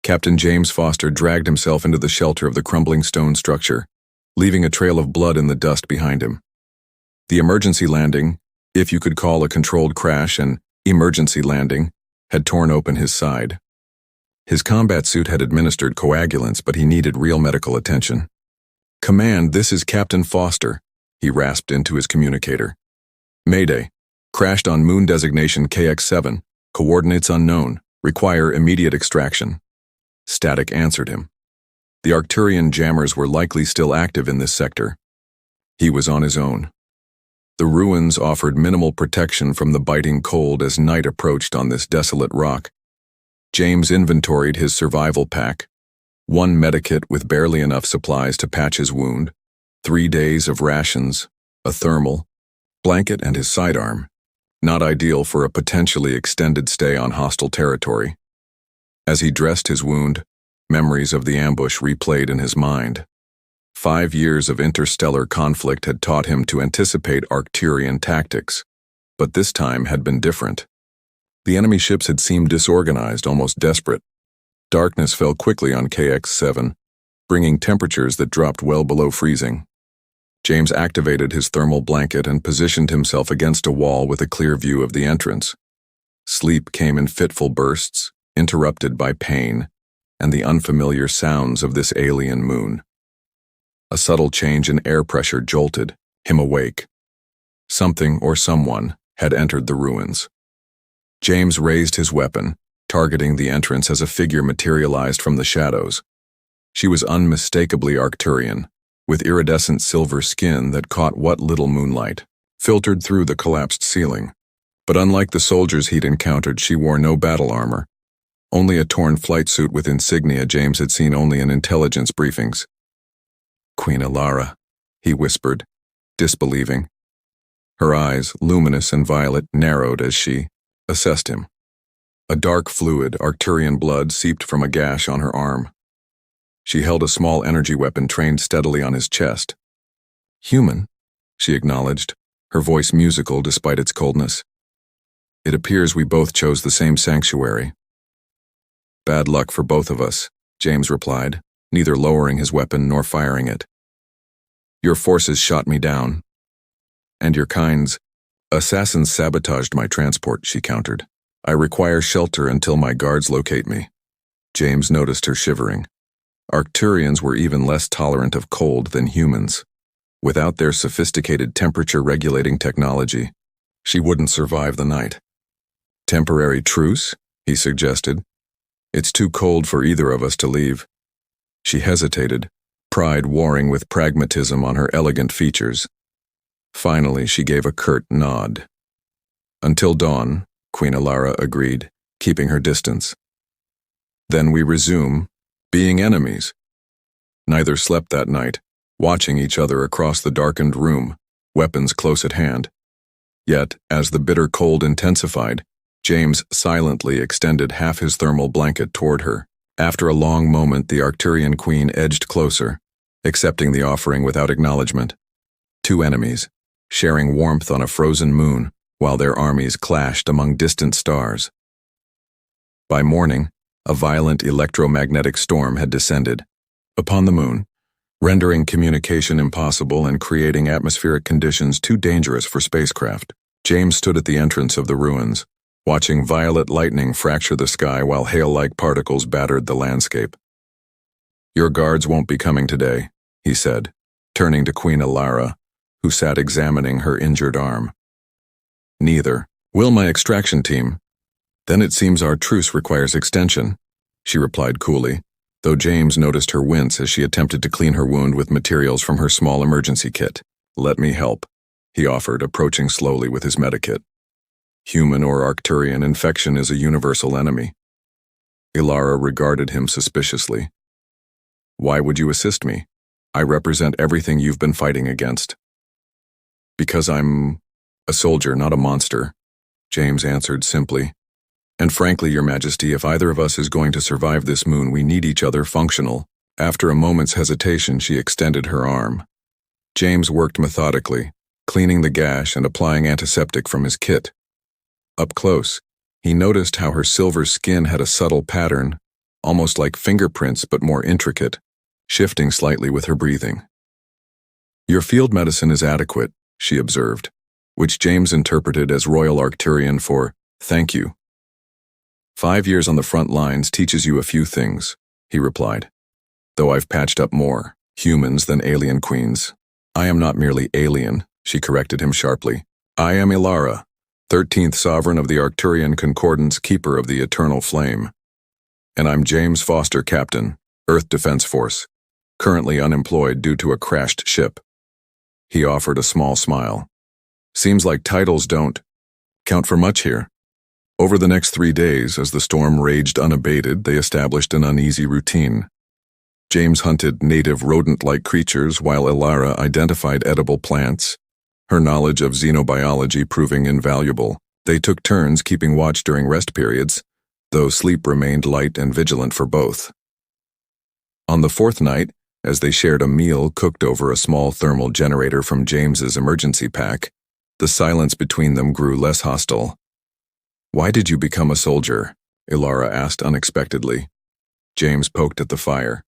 Captain James Foster dragged himself into the shelter of the crumbling stone structure, leaving a trail of blood in the dust behind him. The emergency landing, if you could call a controlled crash an emergency landing, had torn open his side. His combat suit had administered coagulants, but he needed real medical attention. "Command, this is Captain Foster," he rasped into his communicator. "Mayday. Crashed on moon designation KX-7. Coordinates unknown. Require immediate extraction." Static answered him. The Arcturian jammers were likely still active in this sector. He was on his own. The ruins offered minimal protection from the biting cold as night approached on this desolate rock. James inventoried his survival pack. 1 medikit with barely enough supplies to patch his wound, 3 days of rations, a thermal, blanket and his sidearm. Not ideal for a potentially extended stay on hostile territory. As he dressed his wound, memories of the ambush replayed in his mind. 5 years of interstellar conflict had taught him to anticipate Arcturian tactics, but this time had been different. The enemy ships had seemed disorganized, almost desperate. Darkness fell quickly on KX-7, bringing temperatures that dropped well below freezing. James activated his thermal blanket and positioned himself against a wall with a clear view of the entrance. Sleep came in fitful bursts, interrupted by pain and the unfamiliar sounds of this alien moon. A subtle change in air pressure jolted him awake. Something or someone had entered the ruins. James raised his weapon, targeting the entrance as a figure materialized from the shadows. She was unmistakably Arcturian, with iridescent silver skin that caught what little moonlight filtered through the collapsed ceiling. But unlike the soldiers he'd encountered, she wore no battle armor, only a torn flight suit with insignia James had seen only in intelligence briefings. "Queen Alara," he whispered, disbelieving. Her eyes, luminous and violet, narrowed as she assessed him. A dark fluid, Arcturian blood, seeped from a gash on her arm. She held a small energy weapon trained steadily on his chest. "Human," she acknowledged, her voice musical despite its coldness. "It appears we both chose the same sanctuary." "Bad luck for both of us," James replied, neither lowering his weapon nor firing it. "Your forces shot me down. And your kind's assassins sabotaged my transport," she countered. "I require shelter until my guards locate me." James noticed her shivering. Arcturians were even less tolerant of cold than humans. Without their sophisticated temperature-regulating technology, she wouldn't survive the night. "Temporary truce?" he suggested. "It's too cold for either of us to leave." She hesitated, pride warring with pragmatism on her elegant features. Finally, she gave a curt nod. "Until dawn," Queen Alara agreed, keeping her distance. "Then we resume being enemies." Neither slept that night, watching each other across the darkened room, weapons close at hand. Yet, as the bitter cold intensified, James silently extended half his thermal blanket toward her. After a long moment, the Arcturian queen edged closer, accepting the offering without acknowledgement. 2 enemies, sharing warmth on a frozen moon, while their armies clashed among distant stars. By morning, a violent electromagnetic storm had descended upon the moon, rendering communication impossible and creating atmospheric conditions too dangerous for spacecraft. James stood at the entrance of the ruins, watching violet lightning fracture the sky while hail-like particles battered the landscape. "Your guards won't be coming today," he said, turning to Queen Alara, who sat examining her injured arm. "Neither will my extraction team." "Then it seems our truce requires extension," she replied coolly, though James noticed her wince as she attempted to clean her wound with materials from her small emergency kit. "Let me help," he offered, approaching slowly with his medikit. Human or Arcturian, infection is a universal enemy. Ilara regarded him suspiciously. "Why would you assist me? I represent everything you've been fighting against." "Because I'm a soldier, not a monster," James answered simply. "And frankly, Your Majesty, if either of us is going to survive this moon, we need each other functional." After a moment's hesitation, she extended her arm. James worked methodically, cleaning the gash and applying antiseptic from his kit. Up close, he noticed how her silver skin had a subtle pattern, almost like fingerprints but more intricate, shifting slightly with her breathing. "Your field medicine is adequate," she observed, which James interpreted as Royal Arcturian for "thank you." "5 years on the front lines teaches you a few things," he replied. "Though I've patched up more humans than alien queens. I am not merely alien," she corrected him sharply. "I am Ilara, 13th Sovereign of the Arcturian Concordance, Keeper of the Eternal Flame. And I'm James Foster, Captain, Earth Defense Force, currently unemployed due to a crashed ship." He offered a small smile. "Seems like titles don't count for much here." Over the next 3 days, as the storm raged unabated, they established an uneasy routine. James hunted native rodent-like creatures while Ilara identified edible plants, her knowledge of xenobiology proving invaluable. They took turns keeping watch during rest periods, though sleep remained light and vigilant for both. On the 4th night, as they shared a meal cooked over a small thermal generator from James's emergency pack, the silence between them grew less hostile. "Why did you become a soldier?" Ilara asked unexpectedly. James poked at the fire.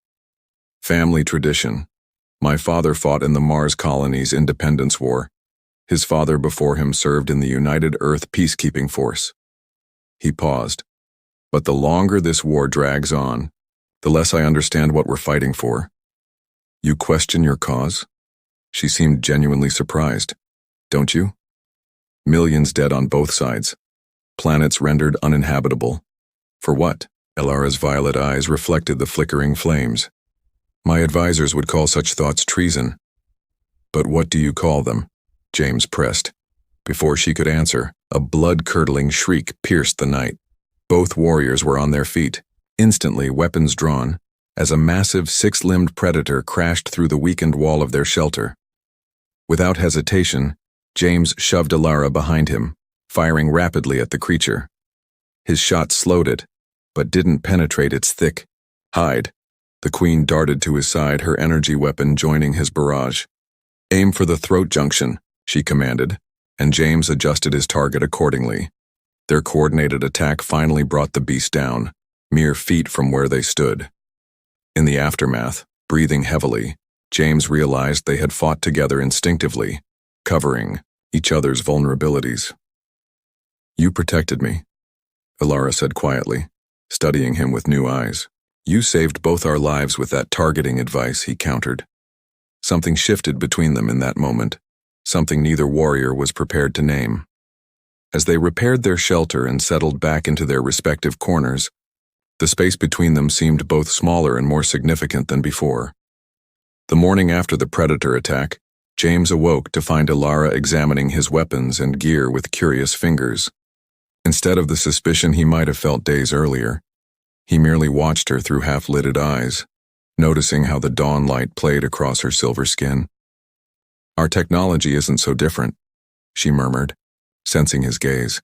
"Family tradition. My father fought in the Mars colony's Independence War. His father before him served in the United Earth Peacekeeping Force." He paused. "But the longer this war drags on, the less I understand what we're fighting for." "You question your cause?" She seemed genuinely surprised. "Don't you? Millions dead on both sides. Planets rendered uninhabitable. For what?" Ilara's violet eyes reflected the flickering flames. "My advisors would call such thoughts treason." "But what do you call them?" James pressed. Before she could answer, a blood-curdling shriek pierced the night. Both warriors were on their feet, instantly weapons drawn, as a massive 6-limbed predator crashed through the weakened wall of their shelter. Without hesitation, James shoved Ilara behind him, firing rapidly at the creature. His shot slowed it, but didn't penetrate its thick hide. The queen darted to his side, her energy weapon joining his barrage. "Aim for the throat junction," she commanded, and James adjusted his target accordingly. Their coordinated attack finally brought the beast down, mere feet from where they stood. In the aftermath, breathing heavily, James realized they had fought together instinctively, covering each other's vulnerabilities. "You protected me," Ilara said quietly, studying him with new eyes. "You saved both our lives with that targeting advice," he countered. Something shifted between them in that moment, something neither warrior was prepared to name. As they repaired their shelter and settled back into their respective corners, the space between them seemed both smaller and more significant than before. The morning after the predator attack, James awoke to find Ilara examining his weapons and gear with curious fingers. Instead of the suspicion he might have felt days earlier, he merely watched her through half-lidded eyes, noticing how the dawn light played across her silver skin. "Our technology isn't so different," she murmured, sensing his gaze.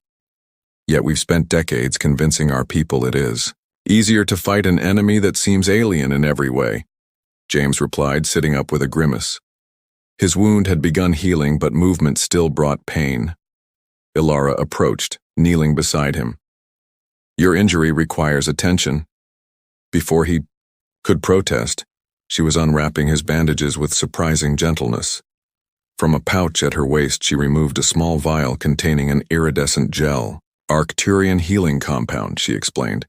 "Yet we've spent decades convincing our people it is. Easier to fight an enemy that seems alien in every way," James replied, sitting up with a grimace. His wound had begun healing, but movement still brought pain. Ilara approached, kneeling beside him. "Your injury requires attention." Before he could protest, she was unwrapping his bandages with surprising gentleness. From a pouch at her waist, she removed a small vial containing an iridescent gel. "Arcturian healing compound," she explained.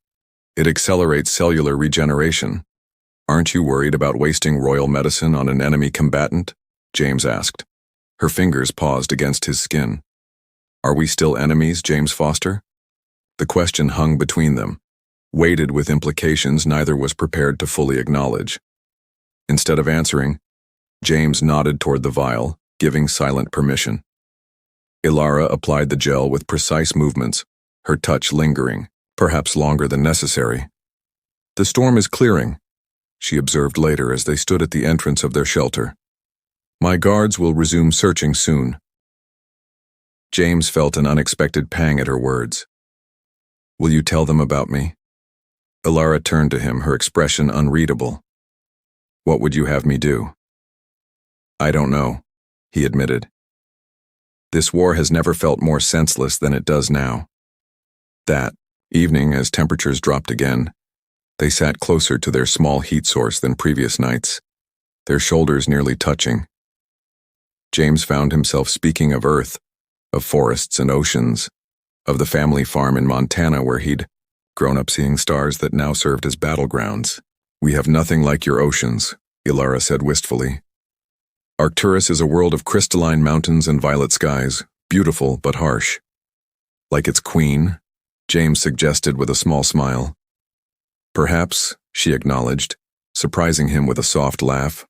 "It accelerates cellular regeneration." "Aren't you worried about wasting royal medicine on an enemy combatant?" James asked. Her fingers paused against his skin. "Are we still enemies, James Foster?" The question hung between them, weighted with implications neither was prepared to fully acknowledge. Instead of answering, James nodded toward the vial, giving silent permission. Ilara applied the gel with precise movements, her touch lingering, perhaps longer than necessary. "The storm is clearing," she observed later as they stood at the entrance of their shelter. "My guards will resume searching soon." James felt an unexpected pang at her words. "Will you tell them about me?" Ilara turned to him, her expression unreadable. "What would you have me do?" "I don't know," he admitted. "This war has never felt more senseless than it does now." That evening, as temperatures dropped again, They sat closer to their small heat source than previous nights, their shoulders nearly touching. James found himself speaking of Earth, of forests and oceans, of the family farm in Montana where he'd grown up seeing stars that now served as battlegrounds. "We have nothing like your oceans," Ilara said wistfully. "Arcturus is a world of crystalline mountains and violet skies, beautiful but harsh." "Like its queen," James suggested with a small smile. "Perhaps," she acknowledged, surprising him with a soft laugh.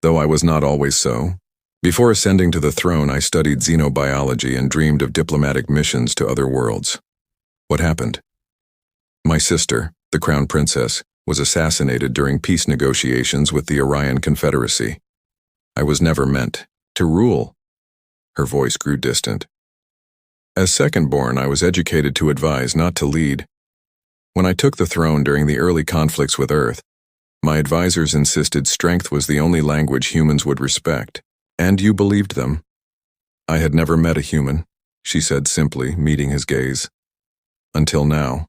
"Though I was not always so. Before ascending to the throne, I studied xenobiology and dreamed of diplomatic missions to other worlds." "What happened?" "My sister, the Crown Princess, was assassinated during peace negotiations with the Orion Confederacy. I was never meant to rule." Her voice grew distant. "As second-born, I was educated to advise, not to lead. When I took the throne during the early conflicts with Earth, my advisors insisted strength was the only language humans would respect. And you believed them." "I had never met a human," she said simply, meeting his gaze. "Until now."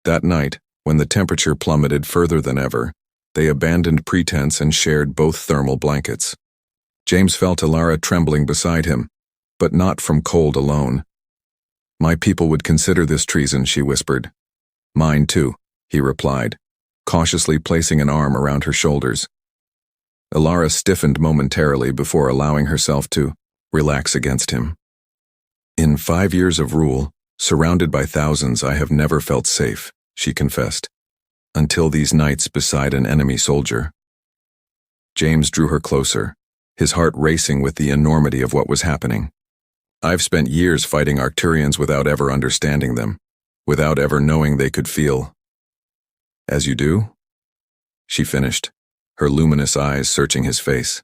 That night, when the temperature plummeted further than ever, they abandoned pretense and shared both thermal blankets. James felt Ilara trembling beside him, but not from cold alone. "My people would consider this treason," she whispered. "Mine too," he replied, cautiously placing an arm around her shoulders. Ilara stiffened momentarily before allowing herself to relax against him. "In 5 years of rule, surrounded by thousands, I have never felt safe," she confessed, "until these nights beside an enemy soldier." James drew her closer, his heart racing with the enormity of what was happening. "I've spent years fighting Arcturians without ever understanding them, without ever knowing they could feel." "As you do?" she finished, her luminous eyes searching his face.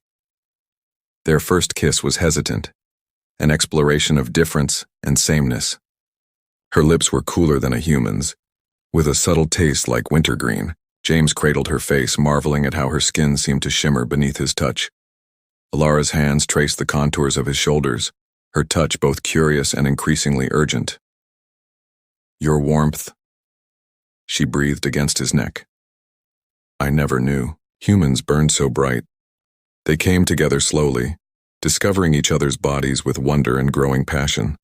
Their first kiss was hesitant, an exploration of difference and sameness. Her lips were cooler than a human's, with a subtle taste like wintergreen. James cradled her face, marveling at how her skin seemed to shimmer beneath his touch. Ilara's hands traced the contours of his shoulders, her touch both curious and increasingly urgent. "Your warmth," she breathed against his neck. "I never knew humans burned so bright." They came together slowly, discovering each other's bodies with wonder and growing passion.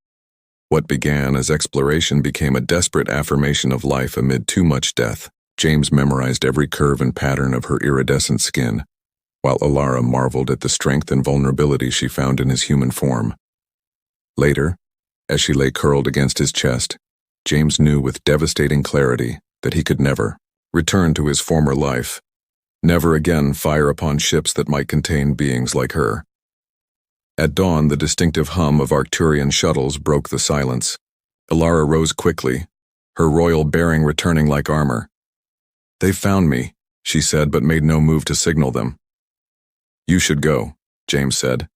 What began as exploration became a desperate affirmation of life amid too much death. James memorized every curve and pattern of her iridescent skin, while Ilara marveled at the strength and vulnerability she found in his human form. Later, as she lay curled against his chest, James knew with devastating clarity that he could never return to his former life, never again fire upon ships that might contain beings like her. At dawn, the distinctive hum of Arcturian shuttles broke the silence. Ilara rose quickly, her royal bearing returning like armor. "They found me," she said, but made no move to signal them. "You should go," James said,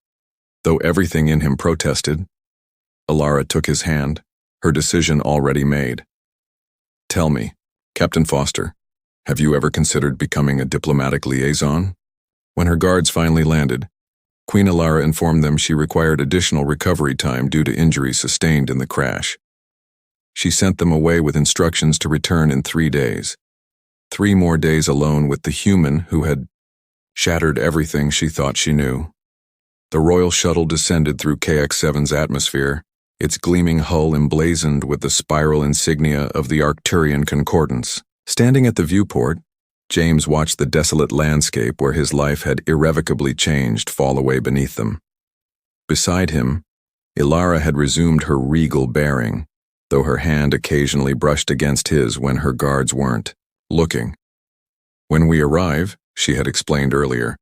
though everything in him protested. Ilara took his hand, her decision already made. "Tell me, Captain Foster, have you ever considered becoming a diplomatic liaison?" When her guards finally landed, Queen Ilara informed them she required additional recovery time due to injuries sustained in the crash. She sent them away with instructions to return in 3 days. 3 more days alone with the human who had shattered everything she thought she knew. The royal shuttle descended through KX-7's atmosphere, its gleaming hull emblazoned with the spiral insignia of the Arcturian Concordance. Standing at the viewport, James watched the desolate landscape where his life had irrevocably changed fall away beneath them. Beside him, Ilara had resumed her regal bearing, though her hand occasionally brushed against his when her guards weren't looking. "When we arrive," she had explained earlier,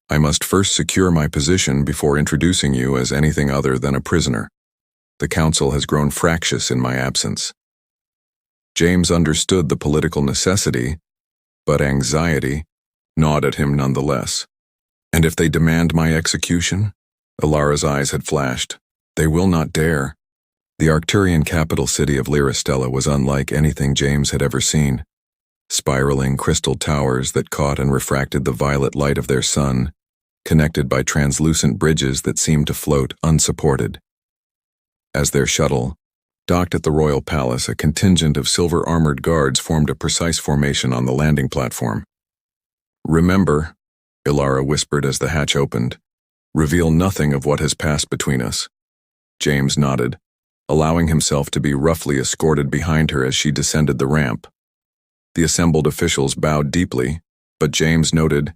"I must first secure my position before introducing you as anything other than a prisoner. The council has grown fractious in my absence." James understood the political necessity, but anxiety gnawed at him nonetheless. "And if they demand my execution?" Ilara's eyes had flashed. "They will not dare." The Arcturian capital city of Lyristella was unlike anything James had ever seen. Spiraling crystal towers that caught and refracted the violet light of their sun, connected by translucent bridges that seemed to float unsupported. As their shuttle, Docked at the royal palace, a contingent of silver-armored guards formed a precise formation on the landing platform. "Remember," Ilara whispered as the hatch opened, "reveal nothing of what has passed between us." James nodded, allowing himself to be roughly escorted behind her as she descended the ramp. The assembled officials bowed deeply, but James noted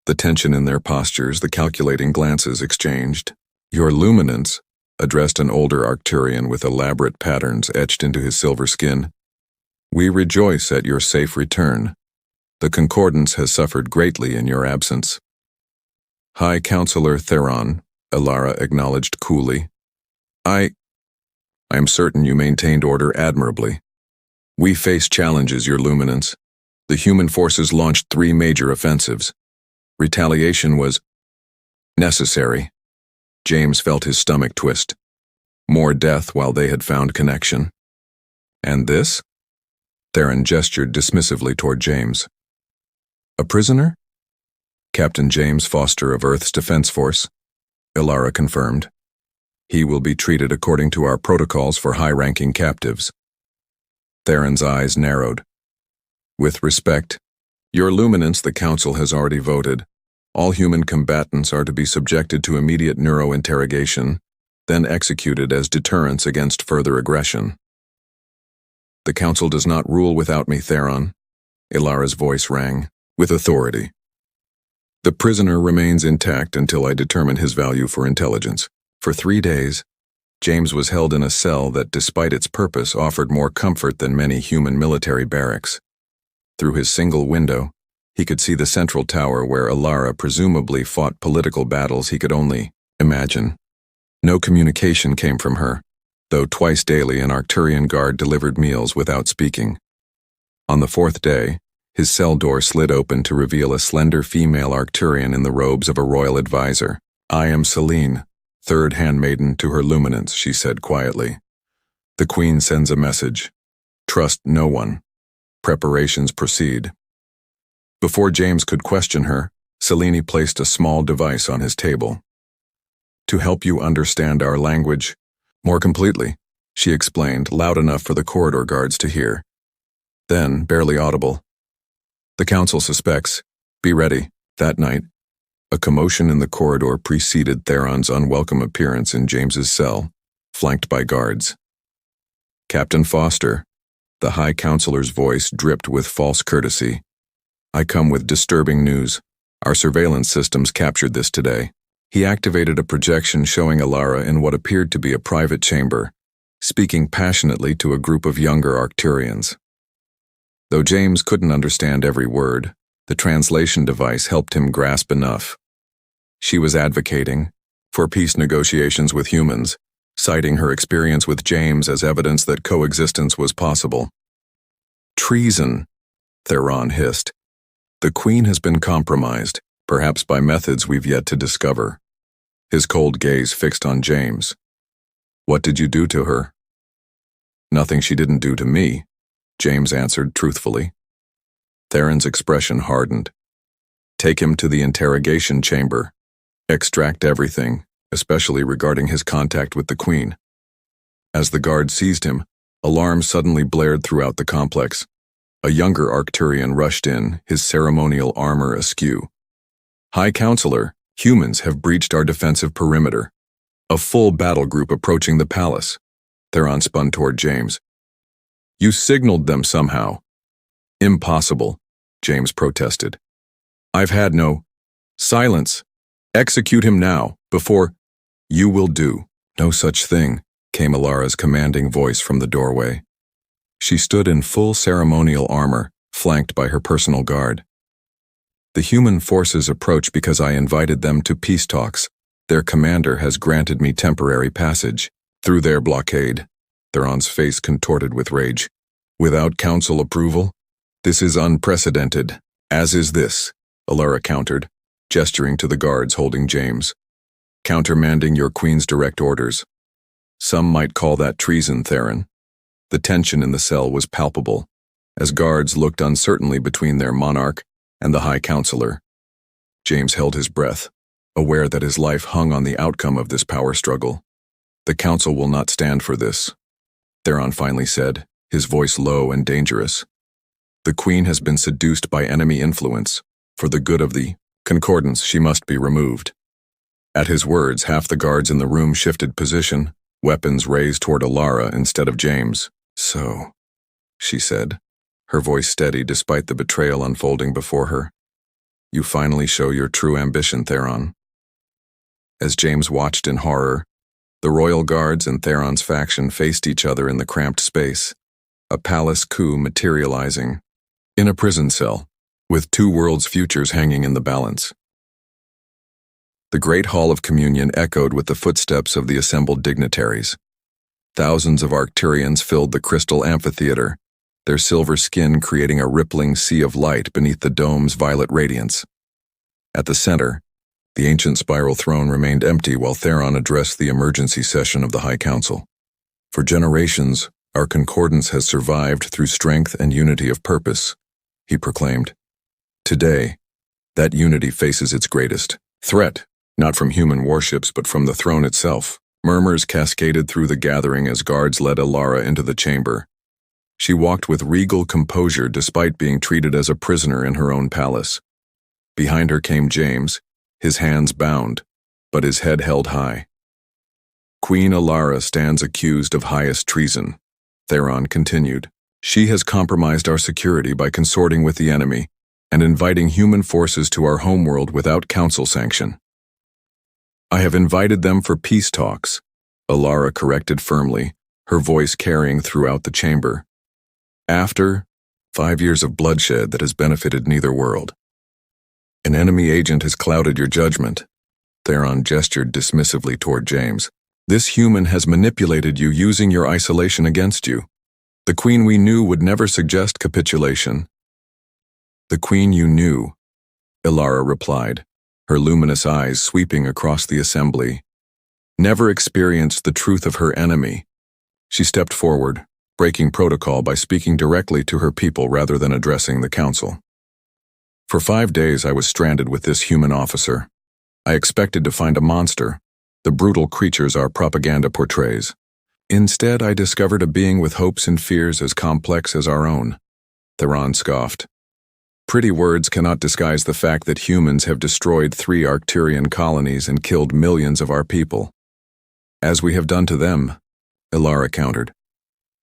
the tension in their postures, the calculating glances exchanged. "Your Luminance," addressed an older Arcturian with elaborate patterns etched into his silver skin, "we rejoice at your safe return. The Concordance has suffered greatly in your absence." "High Counselor Theron," Ilara acknowledged coolly, I am certain you maintained order admirably. We face challenges, Your Luminance. The human forces launched 3 major offensives. Retaliation was necessary." James felt his stomach twist. More death while they had found connection. "And this?" Theron gestured dismissively toward James. "A prisoner?" "Captain James Foster of Earth's Defense Force," Ilara confirmed. "He will be treated according to our protocols for high-ranking captives." Theron's eyes narrowed. "With respect, Your Luminance, the Council has already voted. All human combatants are to be subjected to immediate neurointerrogation, then executed as deterrence against further aggression." "The Council does not rule without me, Theron," Ilara's voice rang, with authority. "The prisoner remains intact until I determine his value for intelligence." For 3 days, James was held in a cell that, despite its purpose, offered more comfort than many human military barracks. Through his single window, he could see the central tower where Ilara presumably fought political battles he could only imagine. No communication came from her, though twice daily an Arcturian guard delivered meals without speaking. On the 4th day, his cell door slid open to reveal a slender female Arcturian in the robes of a royal advisor. "I am Selene, 3rd handmaiden to her Luminance," she said quietly. "The Queen sends a message. Trust no one. Preparations proceed." Before James could question her, Selene placed a small device on his table. "To help you understand our language more completely," she explained, loud enough for the corridor guards to hear. Then, barely audible, "The Council suspects. Be ready." That night, a commotion in the corridor preceded Theron's unwelcome appearance in James's cell, flanked by guards. "Captain Foster," the High Counselor's voice dripped with false courtesy, "I come with disturbing news. Our surveillance systems captured this today." He activated a projection showing Ilara in what appeared to be a private chamber, speaking passionately to a group of younger Arcturians. Though James couldn't understand every word, the translation device helped him grasp enough. She was advocating for peace negotiations with humans, citing her experience with James as evidence that coexistence was possible. "Treason," Theron hissed. "The Queen has been compromised, perhaps by methods we've yet to discover." His cold gaze fixed on James. "What did you do to her?" "Nothing she didn't do to me," James answered truthfully. Theron's expression hardened. "Take him to the interrogation chamber. Extract everything, especially regarding his contact with the Queen." As the guard seized him, alarms suddenly blared throughout the complex. A younger Arcturian rushed in, his ceremonial armor askew. "High Counselor, humans have breached our defensive perimeter. A full battle group approaching the palace." Theron spun toward James. "You signaled them somehow." "Impossible," James protested. "I've had no—" "Silence! Execute him now, before—" "You will do no such thing," came Ilara's commanding voice from the doorway. She stood in full ceremonial armor, flanked by her personal guard. "The human forces approach because I invited them to peace talks. Their commander has granted me temporary passage through their blockade." Theron's face contorted with rage. "Without council approval? This is unprecedented, as is this," Ilara countered, gesturing to the guards holding James. "Countermanding your Queen's direct orders. Some might call that treason, Theron." The tension in the cell was palpable, as guards looked uncertainly between their monarch and the High Counselor. James held his breath, aware that his life hung on the outcome of this power struggle. "The Council will not stand for this." Theron finally said, his voice low and dangerous. The Queen has been seduced by enemy influence. For the good of the Concordance, she must be removed. At his words, half the guards in the room shifted position, weapons raised toward Alara instead of James. So, she said, her voice steady despite the betrayal unfolding before her. You finally show your true ambition, Theron. As James watched in horror, the royal guards and Theron's faction faced each other in the cramped space, a palace coup materializing in a prison cell, with two worlds' futures hanging in the balance. The great hall of communion echoed with the footsteps of the assembled dignitaries. Thousands of Arcturians filled the crystal amphitheater, their silver skin creating a rippling sea of light beneath the dome's violet radiance. At the center, the ancient spiral throne remained empty while Theron addressed the emergency session of the High Council. For generations, our concordance has survived through strength and unity of purpose, he proclaimed. Today, that unity faces its greatest threat, not from human warships but from the throne itself. Murmurs cascaded through the gathering as guards led Alara into the chamber. She walked with regal composure despite being treated as a prisoner in her own palace. Behind her came James, his hands bound, but his head held high. Queen Alara stands accused of highest treason, Theron continued. She has compromised our security by consorting with the enemy and inviting human forces to our homeworld without council sanction. I have invited them for peace talks, Alara corrected firmly, her voice carrying throughout the chamber. After 5 years of bloodshed that has benefited neither world. An enemy agent has clouded your judgment. Theron gestured dismissively toward James. This human has manipulated you using your isolation against you. The Queen we knew would never suggest capitulation. The Queen you knew, Alara replied, her luminous eyes sweeping across the assembly, never experienced the truth of her enemy. She stepped forward, breaking protocol by speaking directly to her people rather than addressing the council. For 5 days I was stranded with this human officer. I expected to find a monster, the brutal creatures our propaganda portrays. Instead, I discovered a being with hopes and fears as complex as our own. Theron scoffed. Pretty words cannot disguise the fact that humans have destroyed 3 Arcturian colonies and killed millions of our people. As we have done to them, Alara countered.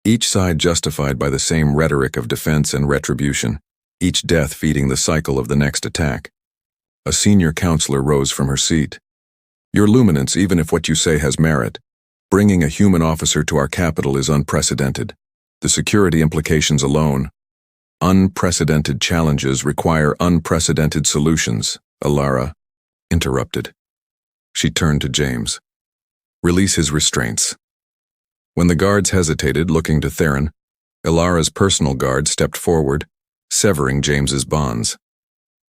Each side justified by the same rhetoric of defense and retribution, each death feeding the cycle of the next attack. A senior counselor rose from her seat. Your luminance, even if what you say has merit, bringing a human officer to our capital is unprecedented. The security implications alone. Unprecedented challenges require unprecedented solutions, Alara interrupted. She turned to James. Release his restraints. When the guards hesitated, looking to Theron, Alara's personal guard stepped forward, severing James's bonds.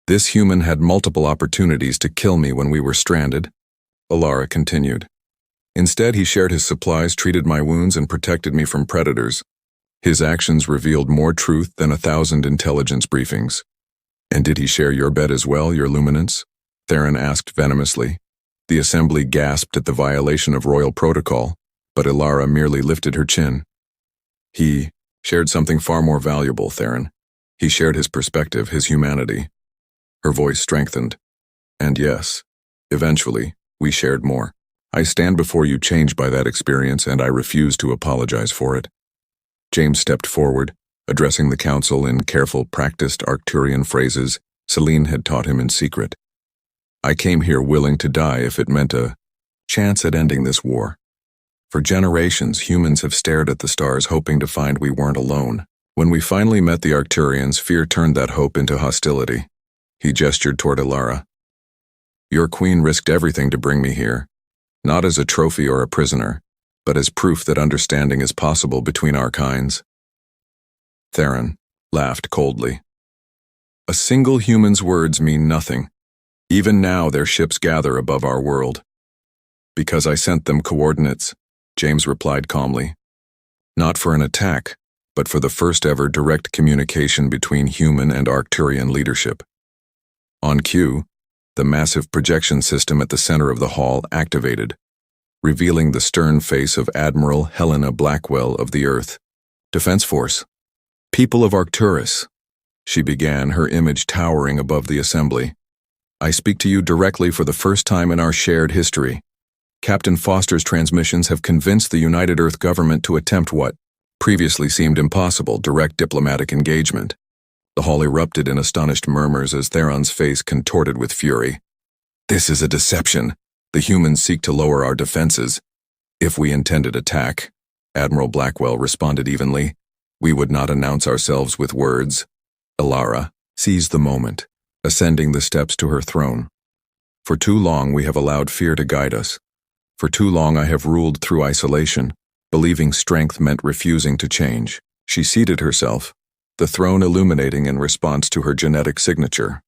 This human had multiple opportunities to kill me when we were stranded, Alara continued. Instead, he shared his supplies, treated my wounds, and protected me from predators. His actions revealed more truth than 1,000 intelligence briefings. And did he share your bed as well, your luminance? Theron asked venomously. The assembly gasped at the violation of royal protocol, but Alara merely lifted her chin. He shared something far more valuable, Theron. He shared his perspective, his humanity. Her voice strengthened. And yes, eventually, we shared more. I stand before you changed by that experience, and I refuse to apologize for it. James stepped forward, addressing the council in careful, practiced Arcturian phrases Celine had taught him in secret. I came here willing to die if it meant a chance at ending this war. For generations, humans have stared at the stars hoping to find we weren't alone. When we finally met the Arcturians, fear turned that hope into hostility. He gestured toward Alara. Your queen risked everything to bring me here, not as a trophy or a prisoner, but as proof that understanding is possible between our kinds. Theron laughed coldly. A single human's words mean nothing. Even now their ships gather above our world. Because I sent them coordinates, James replied calmly. Not for an attack, but for the first ever direct communication between human and Arcturian leadership. On cue, the massive projection system at the center of the hall activated. revealing the stern face of Admiral Helena Blackwell of the Earth Defense Force. People of Arcturus, she began, her image towering above the assembly. I speak to you directly for the first time in our shared history. Captain Foster's transmissions have convinced the United Earth government to attempt what previously seemed impossible, direct diplomatic engagement. The hall erupted in astonished murmurs as Theron's face contorted with fury. This is a deception. The humans seek to lower our defenses. If we intended attack, Admiral Blackwell responded evenly, we would not announce ourselves with words. Elara seized the moment, ascending the steps to her throne. For too long we have allowed fear to guide us. For too long I have ruled through isolation, believing strength meant refusing to change. She seated herself, the throne illuminating in response to her genetic signature.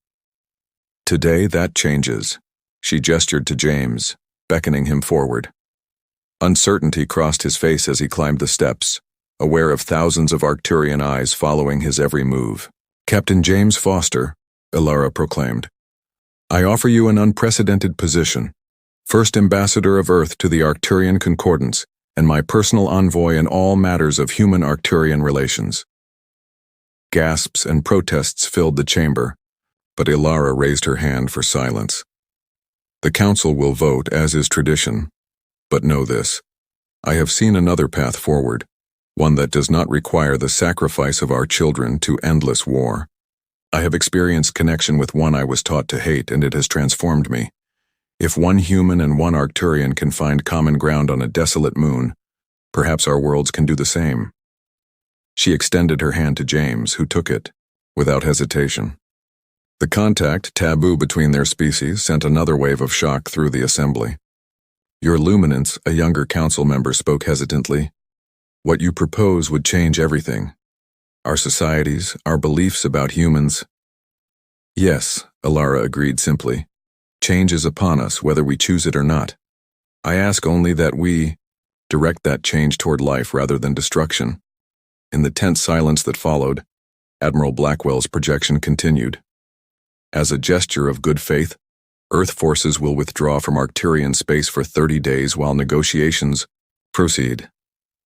Today that changes. She gestured to James, beckoning him forward. Uncertainty crossed his face as he climbed the steps, aware of thousands of Arcturian eyes following his every move. Captain James Foster, Elara proclaimed, I offer you an unprecedented position, first ambassador of Earth to the Arcturian Concordance, and my personal envoy in all matters of human-Arcturian relations. Gasps and protests filled the chamber, but Elara raised her hand for silence. The council will vote, as is tradition, but know this. I have seen another path forward, one that does not require the sacrifice of our children to endless war. I have experienced connection with one I was taught to hate, and it has transformed me. If one human and one Arcturian can find common ground on a desolate moon, perhaps our worlds can do the same. She extended her hand to James, who took it, without hesitation. The contact, taboo between their species, sent another wave of shock through the assembly. Your Luminance, a younger council member, spoke hesitantly. What you propose would change everything. Our societies, our beliefs about humans. Yes, Elara agreed simply. Change is upon us, whether we choose it or not. I ask only that we direct that change toward life rather than destruction. In the tense silence that followed, Admiral Blackwell's projection continued. As a gesture of good faith, Earth forces will withdraw from Arcturian space for 30 days while negotiations proceed.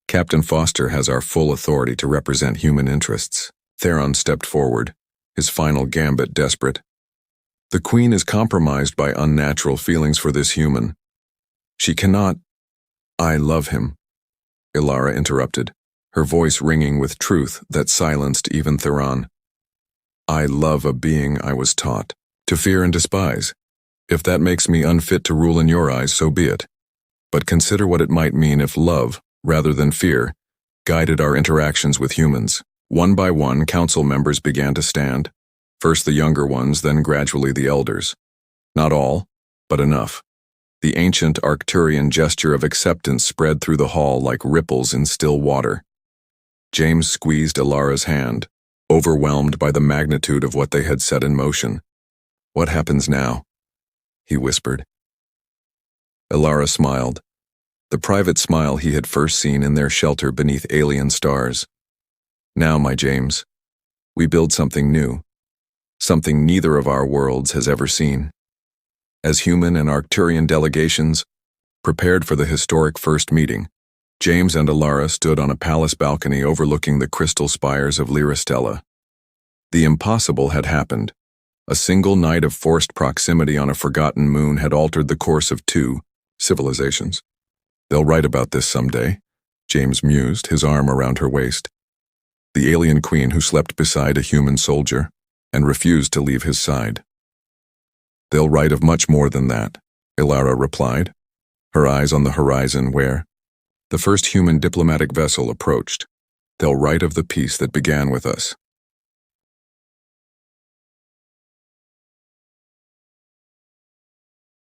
Captain Foster has our full authority to represent human interests. Theron stepped forward, his final gambit desperate. The Queen is compromised by unnatural feelings for this human. She cannot— I love him, Elara interrupted, her voice ringing with truth that silenced even Theron. I love a being I was taught to fear and despise. If that makes me unfit to rule in your eyes, so be it. But consider what it might mean if love, rather than fear, guided our interactions with humans. One by one, council members began to stand. First the younger ones, then gradually the elders. Not all, but enough. The ancient Arcturian gesture of acceptance spread through the hall like ripples in still water. James squeezed Elara's hand, overwhelmed by the magnitude of what they had set in motion. What happens now? He whispered. Elara smiled, the private smile he had first seen in their shelter beneath alien stars. Now, my James, we build something new, something neither of our worlds has ever seen. As human and Arcturian delegations prepared for the historic first meeting, James and Elara stood on a palace balcony overlooking the crystal spires of Lyristella. The impossible had happened. A single night of forced proximity on a forgotten moon had altered the course of 2 civilizations. They'll write about this someday, James mused, his arm around her waist. The alien queen who slept beside a human soldier and refused to leave his side. They'll write of much more than that, Elara replied, her eyes on the horizon where the first human diplomatic vessel approached. They'll write of the peace that began with us.